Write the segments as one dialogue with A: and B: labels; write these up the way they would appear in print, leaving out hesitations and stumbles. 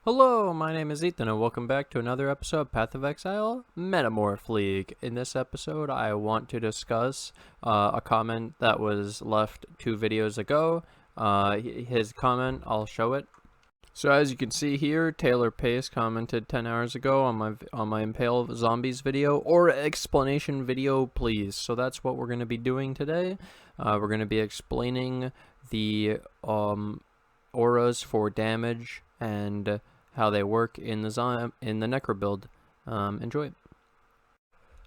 A: Hello, my name is Ethan, and welcome back to another episode of Path of Exile, Metamorph League. In this episode, I want to discuss a comment that was left 2 videos ago. His comment, I'll show it. So as you can see here, Taylor Pace commented 10 hours ago on my Impale Zombies video, or explanation video, please. So that's what we're going to be doing today. We're going to be explaining the auras for damage and how they work in the Necro build. Enjoy it.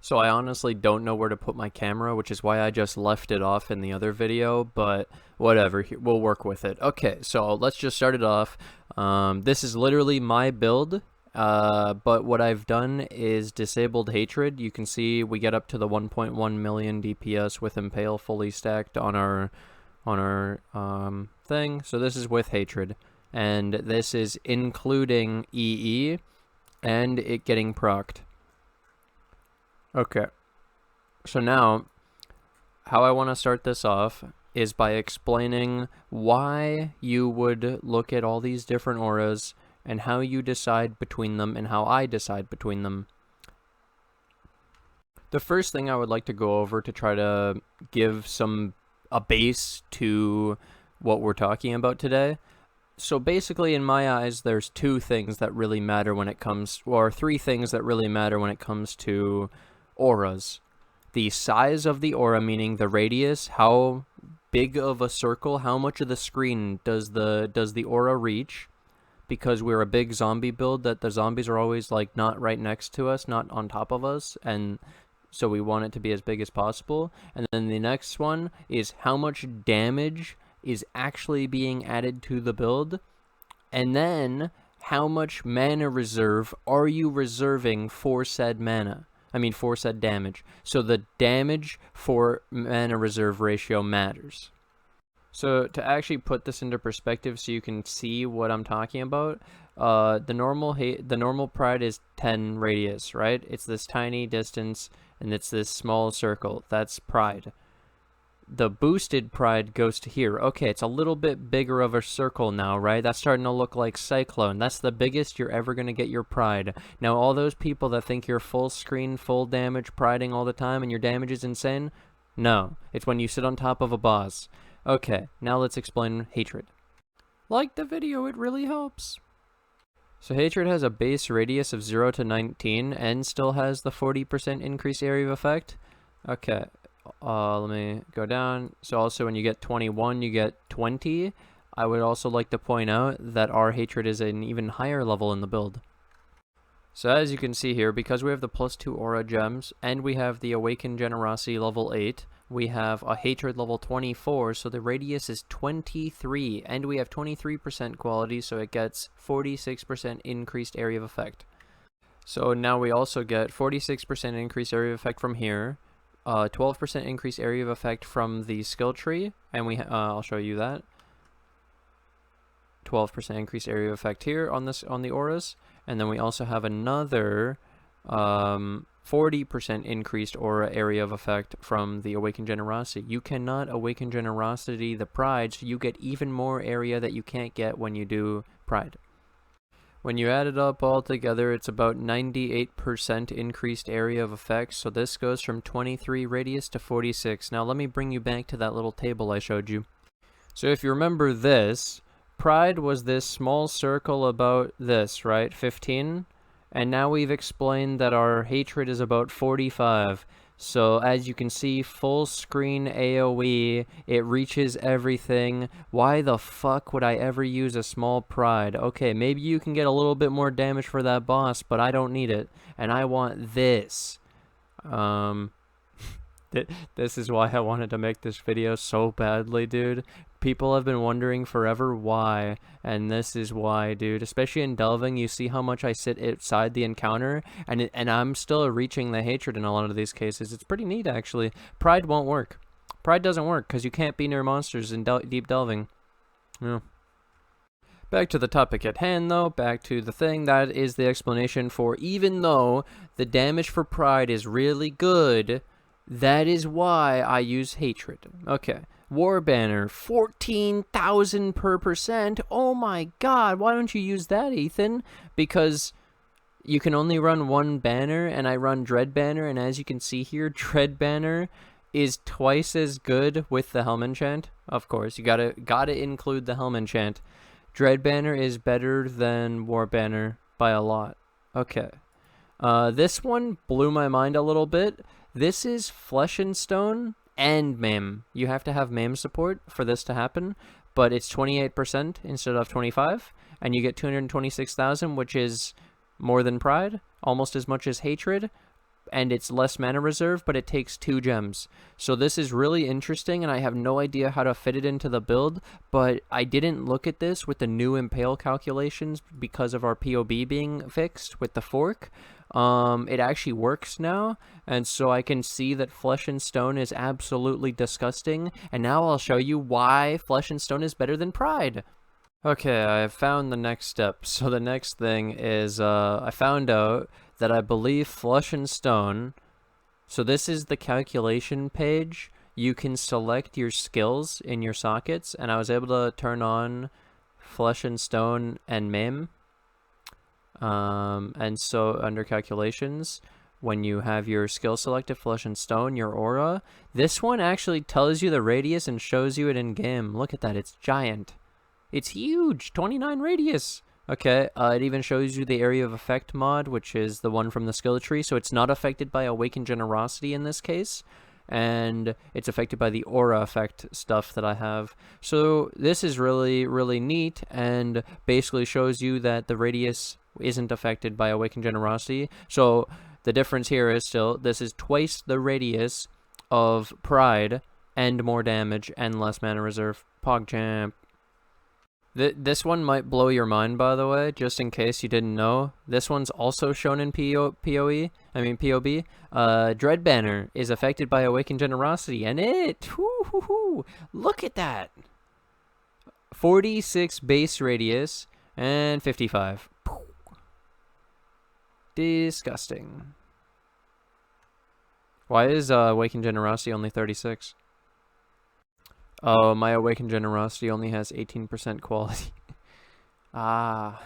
A: So I honestly don't know where to put my camera, which is why I just left it off in the other video, but whatever, we'll work with it. Okay, so let's just start it off. This is literally my build, but what I've done is disabled Hatred. You can see we get up to the 1.1 million DPS with Impale fully stacked on our thing. So this is with Hatred, and this is including EE and it getting procced. Okay, so now how I want to start this off is by explaining why you would look at all these different auras and how you decide between them and how I decide between them. The first thing I would like to go over to try to give a base to what we're talking about today. So basically, in my eyes, there's 2 things that really matter when it comes, or 3 things that really matter when it comes to auras. The size of the aura, meaning the radius, how big of a circle, how much of the screen does the aura reach, because we're a big zombie build that the zombies are always like not right next to us, not on top of us, and so we want it to be as big as possible. And then the next one is how much damage is actually being added to the build, and then how much mana reserve are you reserving for said mana. For said damage. So the damage for mana reserve ratio matters. So to actually put this into perspective so you can see what I'm talking about, the normal pride is 10 radius, right? It's this tiny distance and it's this small circle. That's pride. The boosted pride goes to here. Okay, it's a little bit bigger of a circle now, right? That's starting to look like Cyclone. That's the biggest you're ever going to get your pride. Now, all those people that think you're full screen, full damage, priding all the time, and your damage is insane, no. It's when you sit on top of a boss. Okay, now let's explain Hatred. Like the video, it really helps. So Hatred has a base radius of 0 to 19, and still has the 40% increased area of effect. Okay. Let me go down. So also when you get 21, you get 20. I would also like to point out that our Hatred is an even higher level in the build. So as you can see here, because we have the +2 aura gems, and we have the Awakened Generosity level 8, we have a Hatred level 24, so the radius is 23, and we have 23% quality, so it gets 46% increased area of effect. So now we also get 46% increased area of effect from here, 12% increased area of effect from the skill tree, and I'll show you that. 12% increased area of effect here on the auras, and then we also have another 40% increased aura area of effect from the Awakened Generosity. You cannot Awaken Generosity the Pride, so you get even more area that you can't get when you do Pride. When you add it up all together, it's about 98% increased area of effect, so this goes from 23 radius to 46. Now let me bring you back to that little table I showed you. So if you remember this, Pride was this small circle about this, right? 15? And now we've explained that our Hatred is about 45. So as you can see, full screen AoE, it reaches everything. Why the fuck would I ever use a small pride? Okay, maybe you can get a little bit more damage for that boss, but I don't need it. And I want this. This is why I wanted to make this video so badly, dude. People have been wondering forever why, and this is why, dude. Especially in delving, you see how much I sit outside the encounter, and I'm still reaching the Hatred in a lot of these cases. It's pretty neat, actually. Pride won't work. Pride doesn't work, because you can't be near monsters in deep delving. Yeah. Back to the topic at hand, though. Back to the thing. That is the explanation for, even though the damage for Pride is really good, that is why I use Hatred. Okay. War Banner, 14,000 per percent. Oh my god, why don't you use that, Ethan? Because you can only run one banner, and I run Dread Banner, and as you can see here, Dread Banner is twice as good with the Helm Enchant. Of course, you gotta include the Helm Enchant. Dread Banner is better than War Banner by a lot. Okay. This one blew my mind a little bit. This is Flesh and Stone and MAME. You have to have MAME support for this to happen, but it's 28% instead of 25, and you get 226,000, which is more than Pride, almost as much as Hatred, and it's less mana reserve, but it takes 2 gems. So this is really interesting, and I have no idea how to fit it into the build, but I didn't look at this with the new Impale calculations because of our POB being fixed with the fork. It actually works now, and so I can see that Flesh and Stone is absolutely disgusting, and now I'll show you why Flesh and Stone is better than Pride. Okay, I have found the next step. So the next thing is, I found out that I believe Flesh and Stone, so this is the calculation page. You can select your skills in your sockets, and I was able to turn on Flesh and Stone and MAME. And so under calculations, when you have your skill selected, Flesh and Stone, your aura, this one actually tells you the radius and shows you it in game. Look at that, it's giant. It's huge, 29 radius. Okay, it even shows you the area of effect mod, which is the one from the skill tree, so it's not affected by Awakened Generosity in this case, and it's affected by the aura effect stuff that I have. So this is really, really neat, and basically shows you that the radius isn't affected by Awakened Generosity. So the difference here is still, this is twice the radius of Pride, and more damage, and less mana reserve. PogChamp. This one might blow your mind, by the way, just in case you didn't know. This one's also shown in POB. Dread Banner is affected by Awakened Generosity, and look at that! 46 base radius, and 55. Disgusting. Why is Awakened Generosity only 36? Oh, my Awakened Generosity only has 18% quality. Ah.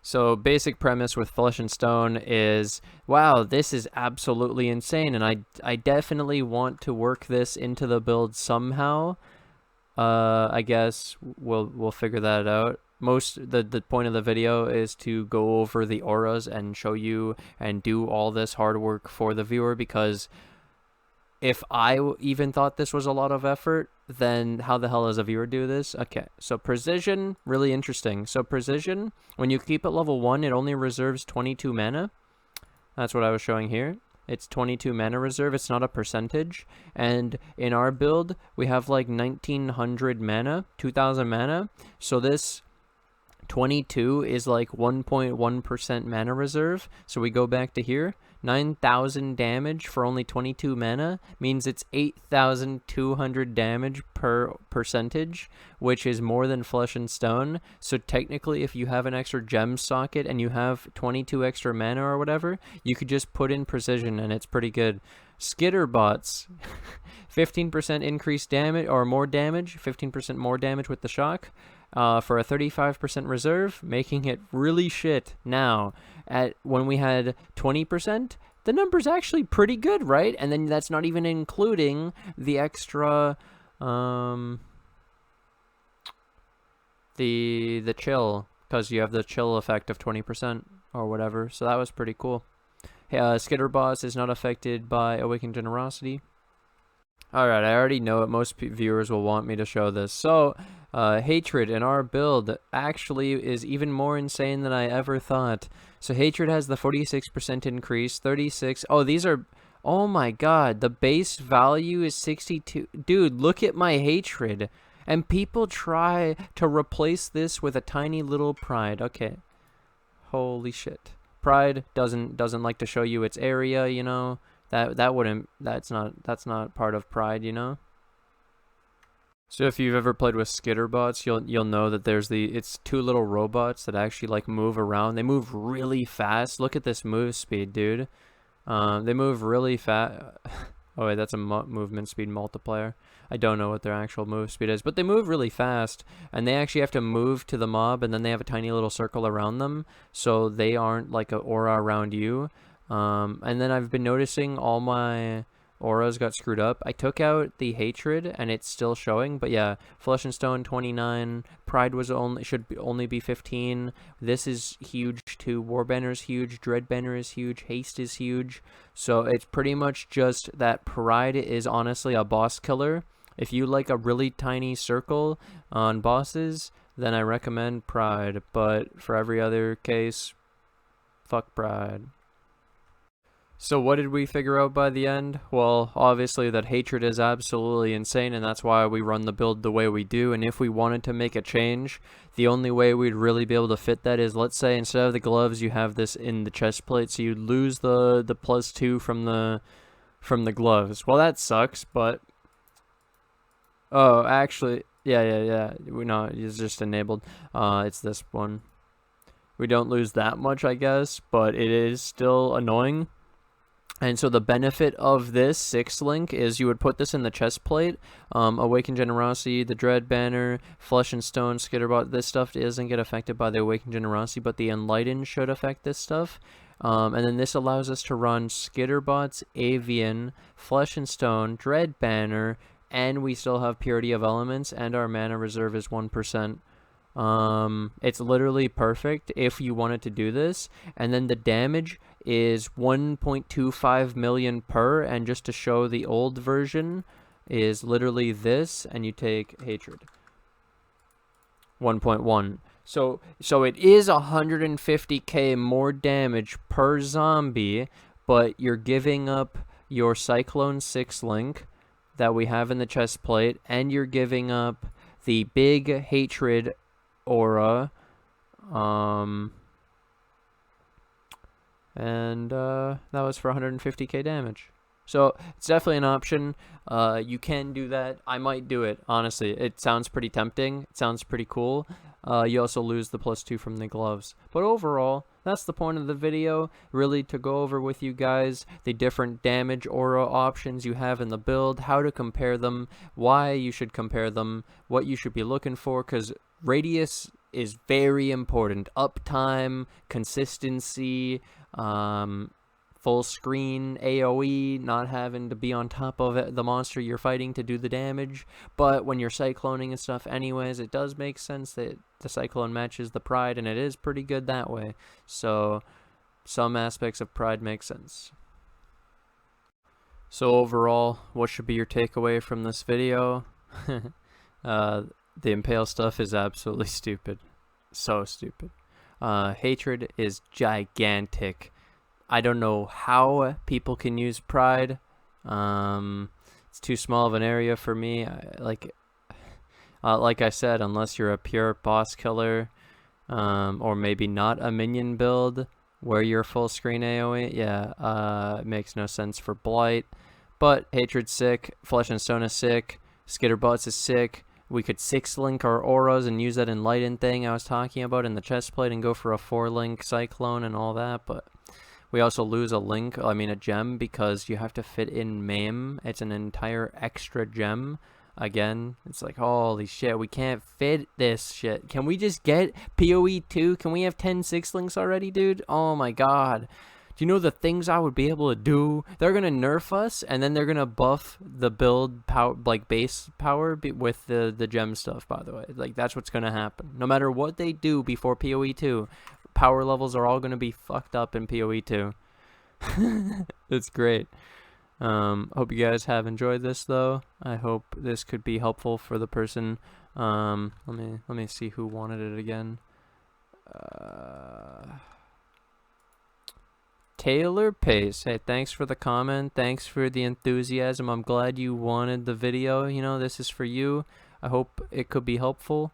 A: So basic premise with Flesh and Stone is, wow, this is absolutely insane, and I definitely want to work this into the build somehow. I guess we'll figure that out. The point of the video is to go over the auras and show you and do all this hard work for the viewer, because if I even thought this was a lot of effort, then how the hell does a viewer do this? Okay, so Precision, really interesting. So Precision, when you keep it level 1, it only reserves 22 mana. That's what I was showing here. It's 22 mana reserve, it's not a percentage. And in our build, we have like 1900 mana, 2000 mana. So this 22 is like 1.1% mana reserve. So we go back to here. 9,000 damage for only 22 mana means it's 8,200 damage per percentage, which is more than Flesh and Stone. So technically, if you have an extra gem socket and you have 22 extra mana or whatever, you could just put in Precision and it's pretty good. Skitterbots, 15% increased damage or more damage, 15% more damage with the shock. For a 35% reserve, making it really shit. Now, when we had 20%, the number's actually pretty good, right? And then that's not even including the extra, the chill, because you have the chill effect of 20% or whatever. So that was pretty cool. Skitterbots is not affected by Awakened Generosity. Alright, I already know it. Most viewers will want me to show this. So, Hatred in our build actually is even more insane than I ever thought. So Hatred has the 46% increase, 36. Oh, these are... Oh my god, the base value is 62. Dude, look at my Hatred. And people try to replace this with a tiny little Pride. Okay. Holy shit. Pride doesn't like to show you its area, you know. That's not part of Pride, you know. So if you've ever played with skitterbots, you'll know that it's 2 little robots that actually like move around. They move really fast. Look at this move speed, dude. They move really fast. Oh wait, that's a movement speed multiplier. I don't know what their actual move speed is, but they move really fast, and they actually have to move to the mob, and then they have a tiny little circle around them, so they aren't like an aura around you. And then I've been noticing all my auras got screwed up. I took out the hatred and it's still showing, but yeah, Flesh and Stone 29, Pride was only be 15. This is huge too. War Banner is huge, Dread Banner is huge, Haste is huge. So it's pretty much just that Pride is honestly a boss killer. If you like a really tiny circle on bosses, then I recommend Pride, but for every other case, fuck Pride. So what did we figure out by the end? Well, obviously that hatred is absolutely insane, and that's why we run the build the way we do. And if we wanted to make a change, the only way we'd really be able to fit that is, let's say instead of the gloves, you have this in the chest plate, so you'd lose the +2 from the gloves. Well, that sucks, but oh, actually, yeah. No, it's just enabled. It's this one. We don't lose that much, I guess, but it is still annoying. And so the benefit of this 6th link is you would put this in the chest plate. Awakened Generosity, the Dread Banner, Flesh and Stone, Skitterbot. This stuff doesn't get affected by the Awakened Generosity, but the Enlighten should affect this stuff. And then this allows us to run Skitterbots, Avian, Flesh and Stone, Dread Banner, and we still have Purity of Elements, and our mana reserve is 1%. It's literally perfect if you wanted to do this. And then the damage is 1.25 million per, and just to show the old version is literally this, and you take hatred 1.1. So it is 150k more damage per zombie, but you're giving up your Cyclone 6 link that we have in the chest plate, and you're giving up the big hatred aura, and that was for 150k damage. So it's definitely an option. You can do that. I might do it, honestly. It sounds pretty tempting. It sounds pretty cool. You also lose the +2 from the gloves. But overall, that's the point of the video, really to go over with you guys the different damage aura options you have in the build, how to compare them, why you should compare them, what you should be looking for, because radius is very important. Uptime, consistency, full screen AoE, not having to be on top of it, the monster you're fighting to do the damage. But when you're cycloning and stuff anyways, it does make sense that the cyclone matches the Pride, and it is pretty good that way. So some aspects of Pride make sense. So overall, what should be your takeaway from this video? The Impale stuff is absolutely stupid. So stupid. Hatred is gigantic. I don't know how people can use Pride. It's too small of an area for me. Like I said, unless you're a pure boss killer, or maybe not a minion build where you're full screen AoE, it makes no sense for Blight. But Hatred's sick, Flesh and Stone is sick, Skitterbots is sick. We could 6-link our auras and use that Enlighten thing I was talking about in the chest plate and go for a 4-link Cyclone and all that, but we also lose a gem, because you have to fit in Maim. It's an entire extra gem. Again, it's like, holy shit, we can't fit this shit. Can we just get PoE 2? Can we have 10 6-links already, dude? Oh my god. Do you know the things I would be able to do? They're going to nerf us, and then they're going to buff the build power, like base power with the gem stuff, by the way. Like, that's what's going to happen. No matter what they do before PoE 2, power levels are all going to be fucked up in PoE 2. It's great. Hope you guys have enjoyed this, though. I hope this could be helpful for the person. Let me see who wanted it again. Taylor Pace, hey, thanks for the comment, thanks for the enthusiasm. I'm glad you wanted the video. You know, this is for you. I hope it could be helpful.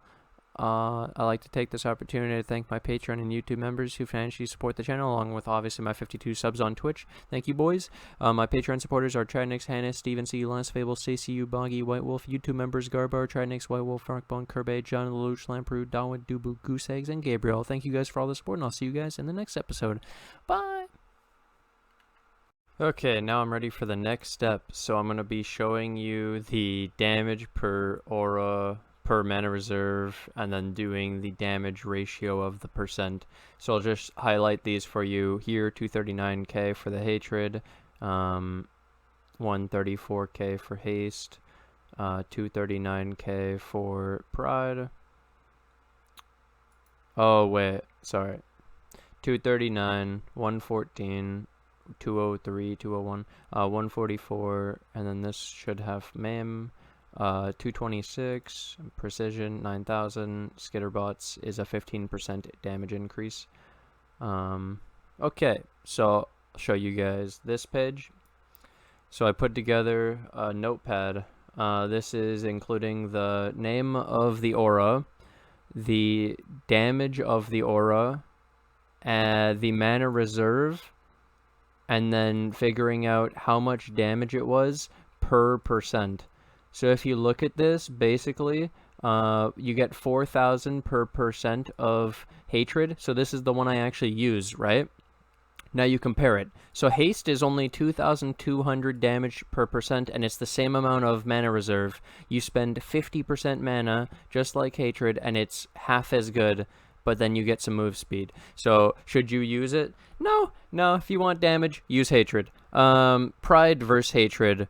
A: I like to take this opportunity to thank my Patreon and YouTube members who financially support the channel, along with obviously my 52 subs on Twitch. Thank you, boys. My Patreon supporters are Tridnix, Hannah, Steven C, Lance Fable, Stacey U, Boggy, White Wolf. YouTube members Garbar, Tridnix, White Wolf, Frankbone, Kirby, John Lelouch, Lamprou, Dawood, Dubu, Goose Eggs, and Gabriel. Thank you guys for all the support, and I'll see you guys in the next episode. Bye! Okay, now I'm ready for the next step. So I'm going to be showing you the damage per aura per mana reserve and then doing the damage ratio of the percent. So I'll just highlight these for you here. 239k for the hatred, 134k for haste, 239k for pride. Oh wait, sorry. 239, 114, 203, 201, 144, and then this should have MAM, 226, precision, 9000, skitterbots is a 15% damage increase. Okay, so I'll show you guys this page. So I put together a notepad. This is including the name of the aura, the damage of the aura, the mana reserve, and then figuring out how much damage it was per percent. So if you look at this, basically, you get 4,000 per percent of hatred. So this is the one I actually use, right? Now you compare it. So haste is only 2,200 damage per percent, and it's the same amount of mana reserve. You spend 50% mana, just like hatred, and it's half as good, but then you get some move speed. So should you use it? No. If you want damage, use hatred. Pride versus hatred.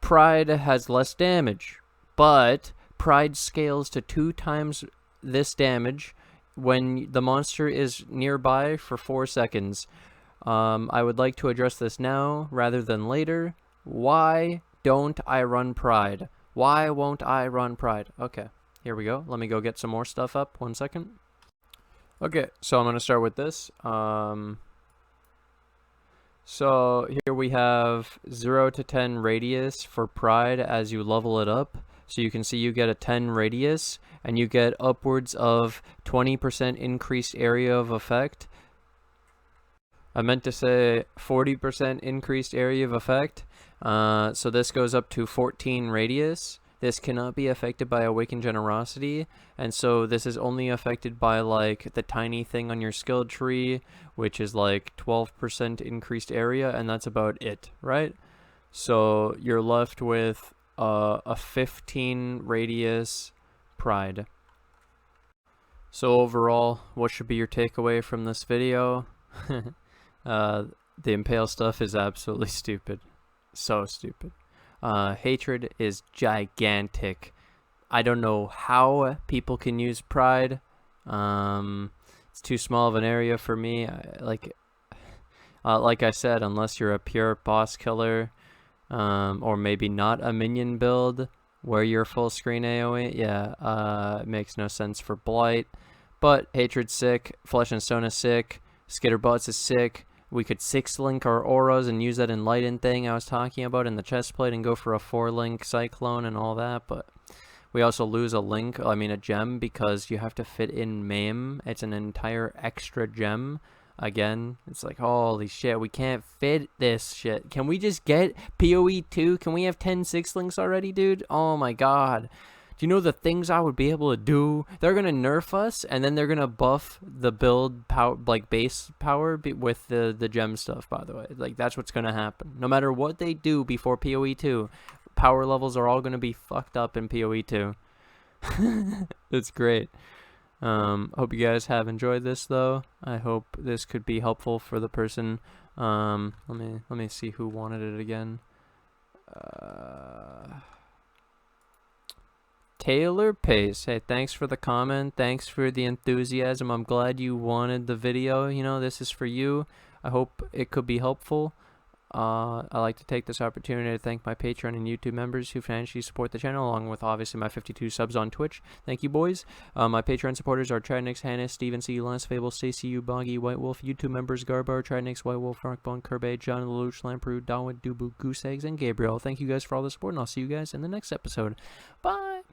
A: Pride has less damage, but pride scales to 2 times this damage when the monster is nearby for 4 seconds. I would like to address this now rather than later. Why don't I run pride? Why won't I run pride? Okay, here we go. Let me go get some more stuff up. 1 second. Okay, so I'm going to start with this. So here we have 0 to 10 radius for pride as you level it up. So you can see you get a 10 radius, and you get upwards of 20% increased area of effect. I meant to say 40% increased area of effect. So this goes up to 14 radius. This cannot be affected by Awakened Generosity, and so this is only affected by like the tiny thing on your skill tree, which is like 12% increased area, and that's about it, right? So you're left with a 15 radius pride. So overall, what should be your takeaway from this video? The impale stuff is absolutely stupid. So stupid. Hatred is gigantic. I don't know how people can use pride. It's too small of an area for me. Like I said, unless you're a pure boss killer, or maybe not a minion build where you're full screen AoE, yeah, it makes no sense for Blight. But Hatred's sick, Flesh and Stone is sick, Skitterbots is sick. We could 6-link our auras and use that Enlighten thing I was talking about in the chestplate and go for a 4-link Cyclone and all that, but we also lose a gem, because you have to fit in MAME. It's an entire extra gem. Again, it's like, holy shit, we can't fit this shit. Can we just get PoE 2? Can we have 10 6-links already, dude? Oh my god. Do you know the things I would be able to do? They're going to nerf us, and then they're going to buff the build power, like base power with the gem stuff, by the way. Like, that's what's going to happen. No matter what they do before PoE 2, power levels are all going to be fucked up in PoE 2. It's great. Hope you guys have enjoyed this, though. I hope this could be helpful for the person. Let me see who wanted it again. Taylor Pace, hey, thanks for the comment, thanks for the enthusiasm. I'm glad you wanted the video. You know, this is for you. I hope it could be helpful. I like to take this opportunity to thank my Patreon and YouTube members who financially support the channel, along with obviously my 52 subs on Twitch. Thank you, boys. My Patreon supporters are Tridnix, Hannes, Steven C, Lance Fable, Stacey U, Boggy, White Wolf. YouTube members Garbar, Tridnix, White Wolf, Rockbone, Kirby, John, Lelouch, Lamprou, Dawood, Dubu, Goose Eggs, and Gabriel. Thank you guys for all the support, and I'll see you guys in the next episode. Bye!